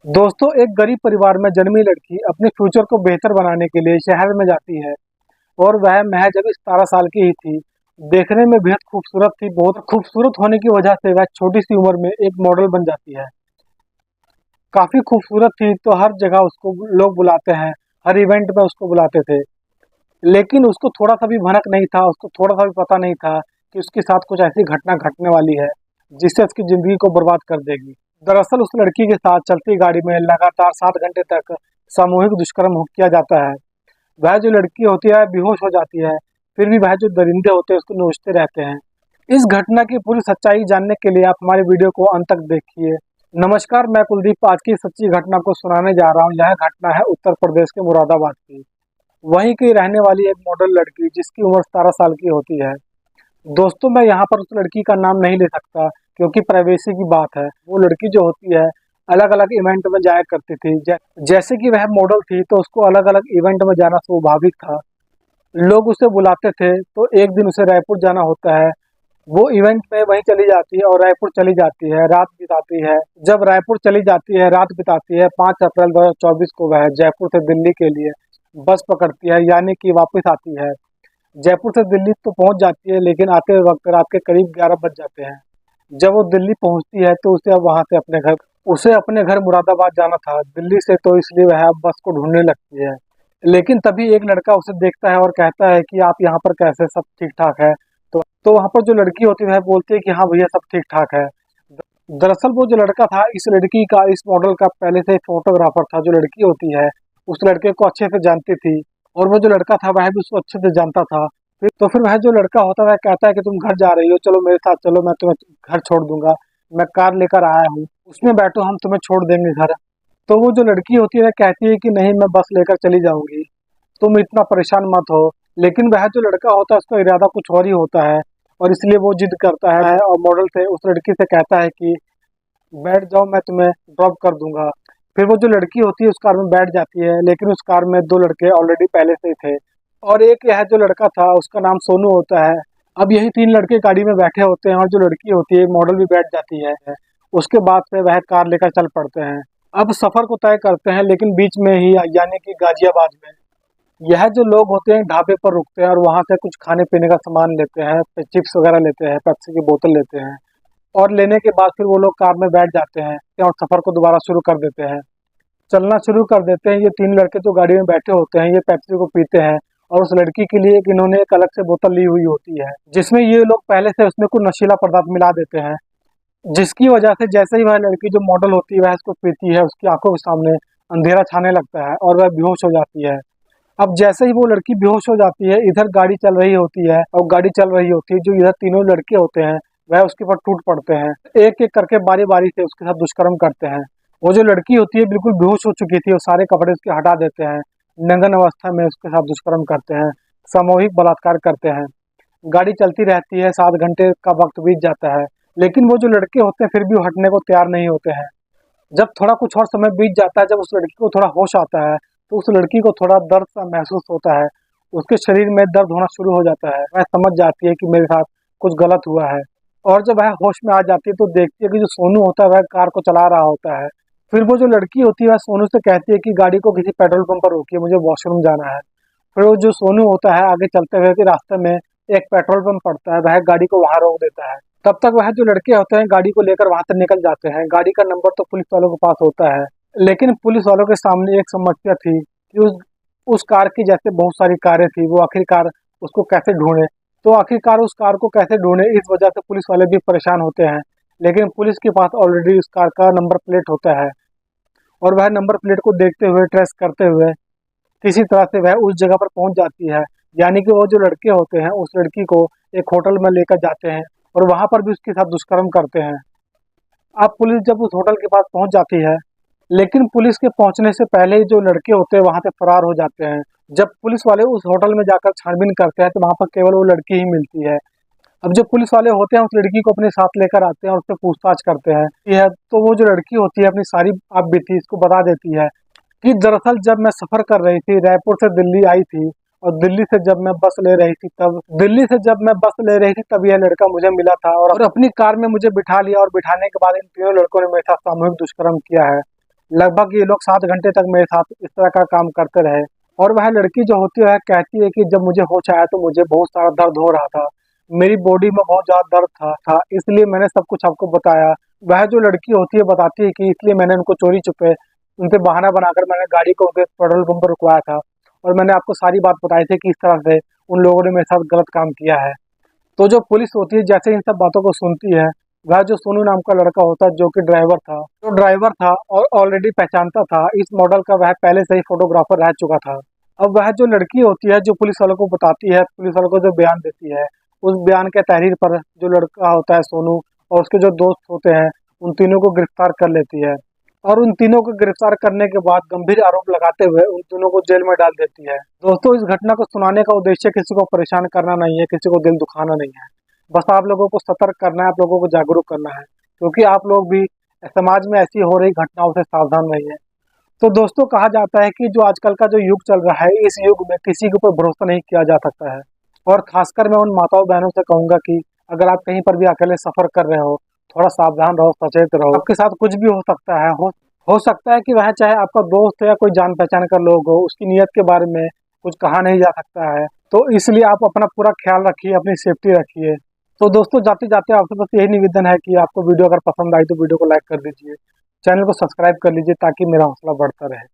दोस्तों, एक गरीब परिवार में जन्मी लड़की अपने फ्यूचर को बेहतर बनाने के लिए शहर में जाती है। और वह महज अभी 17 साल की ही थी। देखने में बेहद खूबसूरत थी। बहुत खूबसूरत होने की वजह से वह छोटी सी उम्र में एक मॉडल बन जाती है। काफी खूबसूरत थी तो हर जगह उसको लोग बुलाते हैं। हर इवेंट में उसको बुलाते थे। लेकिन उसको थोड़ा सा भी भनक नहीं था, उसको थोड़ा सा भी पता नहीं था कि उसके साथ कुछ ऐसी घटना घटने वाली है जिससे उसकी जिंदगी को बर्बाद कर देगी। दरअसल उस लड़की के साथ चलती गाड़ी में लगातार 7 घंटे तक सामूहिक दुष्कर्म किया जाता है। वह जो लड़की होती है बेहोश हो जाती है। फिर भी वह जो दरिंदे होते हैं उसको नोचते रहते हैं। इस घटना की पूरी सच्चाई जानने के लिए आप हमारे वीडियो को अंत तक देखिए। नमस्कार, मैं कुलदीप आज की सच्ची घटना को सुनाने जा रहा हूँ। यह घटना है उत्तर प्रदेश के मुरादाबाद की। वहीं की रहने वाली एक मॉडल लड़की जिसकी उम्र 17 साल की होती है। दोस्तों, मैं यहाँ पर उस लड़की का नाम नहीं ले सकता क्योंकि प्राइवेसी की बात है। वो लड़की जो होती है अलग अलग इवेंट में जाया करती थी। जैसे कि वह मॉडल थी तो उसको अलग अलग इवेंट में जाना स्वाभाविक था। लोग उसे बुलाते थे तो एक दिन उसे रायपुर जाना होता है। वो इवेंट में वहीं चली जाती है और रायपुर चली जाती है, रात बिताती है। जब रायपुर चली जाती है, रात बिताती है, 5 अप्रैल 2024 को वह जयपुर से दिल्ली के लिए बस पकड़ती है, यानी कि वापस आती है। जयपुर से दिल्ली तो पहुंच जाती है लेकिन आते वक्त रात के करीब 11 बज जाते हैं। जब वो दिल्ली पहुंचती है तो उसे अपने घर मुरादाबाद जाना था दिल्ली से, तो इसलिए वह अब बस को ढूंढने लगती है। लेकिन तभी एक लड़का उसे देखता है और कहता है कि आप यहाँ पर कैसे, सब ठीक ठाक है? तो वहाँ पर जो लड़की होती है वह बोलती है कि हाँ भैया, सब ठीक ठाक है। दरअसल वो जो लड़का था इस मॉडल का पहले से फोटोग्राफर था। जो लड़की होती है उस लड़के को अच्छे से जानती थी और वो जो लड़का था वह भी उसको अच्छे से जानता था। फिर वह जो लड़का होता है वह कहता है कि तुम घर जा रही हो, चलो मेरे साथ चलो, मैं तुम्हें घर छोड़ दूंगा। मैं कार लेकर आया हूँ, उसमें बैठो, हम तुम्हें छोड़ देंगे घर। तो वो जो लड़की होती है वह कहती है कि नहीं, मैं बस लेकर चली जाऊंगी, तुम इतना परेशान मत हो। लेकिन वह जो लड़का होता है उसका इरादा कुछ और ही होता है और इसलिए वो जिद करता है और मॉडल से, उस लड़की से कहता है कि बैठ जाओ, मैं तुम्हें ड्रॉप कर दूंगा। फिर वो जो लड़की होती है उस कार में बैठ जाती है, लेकिन उस कार में 2 लड़के ऑलरेडी पहले से ही थे और एक यह जो लड़का था उसका नाम सोनू होता है। अब यही 3 लड़के गाड़ी में बैठे होते हैं और जो लड़की होती है मॉडल भी बैठ जाती है। उसके बाद से वह कार लेकर चल पड़ते हैं। अब सफर को तय करते हैं, लेकिन बीच में ही यानी कि गाजियाबाद में यह जो लोग होते हैं ढाबे पर रुकते हैं और वहां से कुछ खाने पीने का सामान लेते हैं, चिप्स वगैरह लेते हैं, पेप्सी की बोतल लेते हैं। और लेने के बाद फिर वो लोग कार में बैठ जाते हैं और सफर को दोबारा शुरू कर देते हैं, चलना शुरू कर देते हैं। ये 3 लड़के जो गाड़ी में बैठे होते हैं ये पेप्सी को पीते हैं और उस लड़की के लिए इन्होंने एक अलग से बोतल ली हुई होती है जिसमें ये लोग पहले से उसमें कुछ नशीला पदार्थ मिला देते हैं, जिसकी वजह से जैसे ही वह लड़की जो मॉडल होती है वह इसको पीती है, उसकी आंखों के सामने अंधेरा छाने लगता है और वह बेहोश हो जाती है। अब जैसे ही वो लड़की बेहोश हो जाती है, इधर गाड़ी चल रही होती है और गाड़ी चल रही होती है, जो इधर तीनों लड़के होते हैं वह उसके ऊपर टूट पड़ते हैं। एक एक करके बारी बारी से उसके साथ दुष्कर्म करते हैं। वो जो लड़की होती है बिल्कुल बेहोश हो चुकी थी और सारे कपड़े उसके हटा देते हैं। नंगन अवस्था में उसके साथ दुष्कर्म करते हैं, सामूहिक बलात्कार करते हैं। गाड़ी चलती रहती है, 7 घंटे का वक्त बीत जाता है, लेकिन वो जो लड़के होते हैं फिर भी वो हटने को तैयार नहीं होते हैं। जब थोड़ा कुछ और समय बीत जाता है, जब उस लड़की को थोड़ा होश आता है तो उस लड़की को थोड़ा दर्द सा महसूस होता है। उसके शरीर में दर्द होना शुरू हो जाता है। वह समझ जाती है कि मेरे साथ कुछ गलत हुआ है और जब वह होश में आ जाती है तो देखती है कि जो सोनू होता है वह कार को चला रहा होता है। फिर वो जो लड़की होती है वह सोनू से कहती है कि गाड़ी को किसी पेट्रोल पंप पर रोकिए, मुझे वॉशरूम जाना है। फिर वो जो सोनू होता है आगे चलते हुए कि रास्ते में एक पेट्रोल पंप पड़ता है, वह गाड़ी को वहां रोक देता है। तब तक वह जो लड़के होते हैं गाड़ी को लेकर वहां से निकल जाते हैं। गाड़ी का नंबर तो पुलिस वालों के पास होता है, लेकिन पुलिस वालों के सामने एक समस्या थी कि उस कार की जैसे बहुत सारी कारें थी, वो आखिरकार उसको कैसे ढूंढे। तो आखिरकार उस कार को कैसे ढूंढे, इस वजह से पुलिस वाले भी परेशान होते हैं। लेकिन पुलिस के पास ऑलरेडी उस कार का नंबर प्लेट होता है और वह नंबर प्लेट को देखते हुए, ट्रेस करते हुए किसी तरह से वह उस जगह पर पहुंच जाती है। यानी कि वो जो लड़के होते हैं उस लड़की को एक होटल में लेकर जाते हैं और वहां पर भी उसके साथ दुष्कर्म करते हैं। अब पुलिस जब उस होटल के पास पहुंच जाती है, लेकिन पुलिस के पहुंचने से पहले ही जो लड़के होते हैं वहां से फरार हो जाते हैं। जब पुलिस वाले उस होटल में जाकर छानबीन करते हैं तो वहां पर केवल वो लड़की ही मिलती है। अब जो पुलिस वाले होते हैं उस लड़की को अपने साथ लेकर आते हैं और उससे पूछताछ करते हैं। यह तो वो जो लड़की होती है अपनी सारी आप बीती इसको बता देती है कि दरअसल जब मैं सफर कर रही थी, रायपुर से दिल्ली आई थी और दिल्ली से जब मैं बस ले रही थी तब यह लड़का मुझे मिला था और अपनी कार में मुझे बिठा लिया और बिठाने के बाद इन तीनों लड़कों ने मेरे साथ सामूहिक दुष्कर्म किया है। लगभग ये लोग 7 घंटे तक मेरे साथ इस तरह का काम करते रहे। और वह लड़की जो होती है कहती है कि जब मुझे होश आया तो मुझे बहुत सारा दर्द हो रहा था, मेरी बॉडी में बहुत ज़्यादा दर्द था इसलिए मैंने सब कुछ आपको बताया। वह जो लड़की होती है बताती है कि इसलिए मैंने उनको चोरी छुपे उनसे बहाना बनाकर मैंने गाड़ी को उनके पेट्रोल पंप पर रुकवाया था और मैंने आपको सारी बात बताई थी कि इस तरह से उन लोगों ने मेरे साथ गलत काम किया है। तो जो पुलिस होती है जैसे इन सब बातों को सुनती है, वह जो सोनू नाम का लड़का होता है जो कि ड्राइवर था और ऑलरेडी पहचानता था इस मॉडल का, वह पहले से ही फोटोग्राफर रह चुका था। अब वह जो लड़की होती है जो पुलिस वालों को बताती है, पुलिस वालों को जो बयान देती है, उस बयान के तहरीर पर जो लड़का होता है सोनू और उसके जो दोस्त होते हैं उन तीनों को गिरफ्तार कर लेती है और उन तीनों को गिरफ्तार करने के बाद गंभीर आरोप लगाते हुए उन तीनों को जेल में डाल देती है। दोस्तों, इस घटना को सुनाने का उद्देश्य किसी को परेशान करना नहीं है, किसी को दिल दुखाना नहीं है, बस आप लोगों को सतर्क करना है, आप लोगों को जागरूक करना है, क्योंकि आप लोग भी समाज में ऐसी हो रही घटनाओं से सावधान रहिए। तो दोस्तों, कहा जाता है कि जो आजकल का जो युग चल रहा है, इस युग में किसी के ऊपर भरोसा नहीं किया जा सकता है। और खासकर मैं उन माताओं बहनों से कहूंगा कि अगर आप कहीं पर भी अकेले सफर कर रहे हो, थोड़ा सावधान रहो, सचेत रहो, आपके साथ कुछ भी हो सकता है। हो सकता है कि वह चाहे आपका दोस्त हो या कोई जान पहचान का लोग हो, उसकी नीयत के बारे में कुछ कहा नहीं जा सकता है। तो इसलिए आप अपना पूरा ख्याल रखिए, अपनी सेफ्टी रखिए। तो दोस्तों, जाते जाते आपसे बस यही निवेदन है कि आपको वीडियो अगर पसंद आई तो वीडियो को लाइक कर दीजिए, चैनल को सब्सक्राइब कर लीजिए ताकि मेरा हौसला बढ़ता रहे।